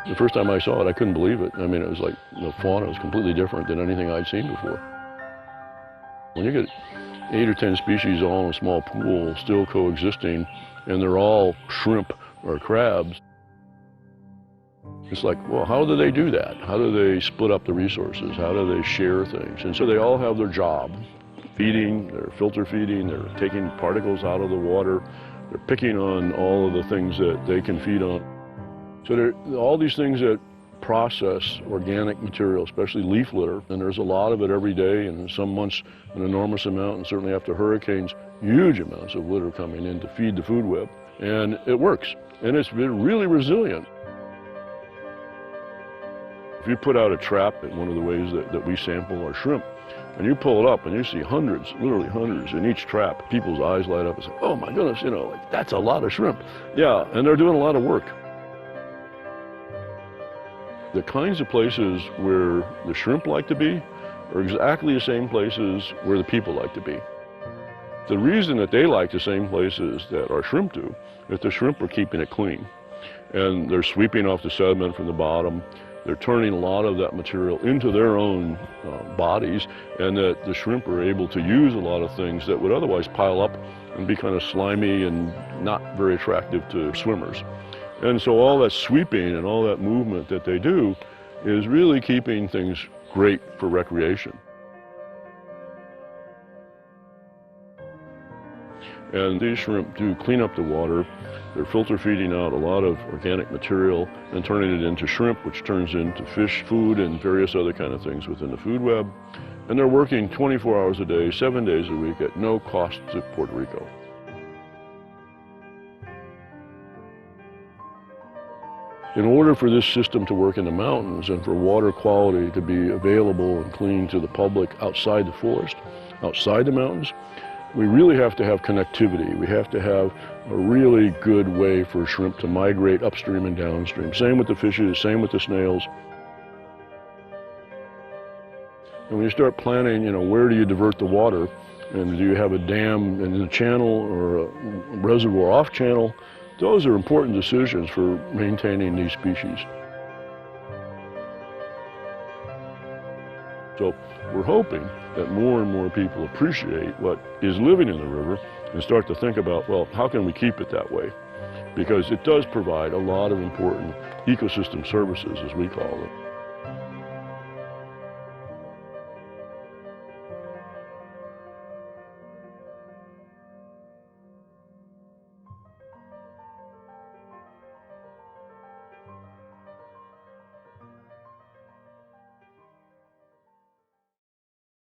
The first time I saw it, I couldn't believe it. I mean, it was like the fauna was completely different than anything I'd seen before. When you get 8 or 10 species all in a small pool still coexisting, and they're all shrimp or crabs, it's like, well, how do they do that? How do they split up the resources? How do they share things? And so they all have their job. Feeding, they're filter feeding, they're taking particles out of the water, they're picking on all of the things that they can feed on. So there are all these things that process organic material, especially leaf litter, and there's a lot of it every day, and in some months an enormous amount, and certainly after hurricanes, huge amounts of litter coming in to feed the food web. And it works, and it's been really resilient. If you put out a trap, in one of the ways that we sample our shrimp, and you pull it up and you see hundreds, literally hundreds in each trap, people's eyes light up and say, oh my goodness, you know, like, that's a lot of shrimp. Yeah, and they're doing a lot of work. The kinds of places where the shrimp like to be are exactly the same places where the people like to be. The reason that they like the same places that our shrimp do is the shrimp are keeping it clean. And they're sweeping off the sediment from the bottom. They're turning a lot of that material into their own bodies, and that the shrimp are able to use a lot of things that would otherwise pile up and be kind of slimy and not very attractive to swimmers. And so all that sweeping and all that movement that they do is really keeping things great for recreation. And these shrimp do clean up the water. They're filter feeding out a lot of organic material and turning it into shrimp, which turns into fish food and various other kind of things within the food web. And they're working 24 hours a day, 7 days a week at no cost to Puerto Rico. In order for this system to work in the mountains and for water quality to be available and clean to the public outside the forest, outside the mountains, we really have to have connectivity. We have to have a really good way for shrimp to migrate upstream and downstream. Same with the fishes, same with the snails. And when you start planning, you know, where do you divert the water? And do you have a dam in the channel or a reservoir off channel? Those are important decisions for maintaining these species. So we're hoping that more and more people appreciate what is living in the river and start to think about, well, how can we keep it that way? Because it does provide a lot of important ecosystem services, as we call them.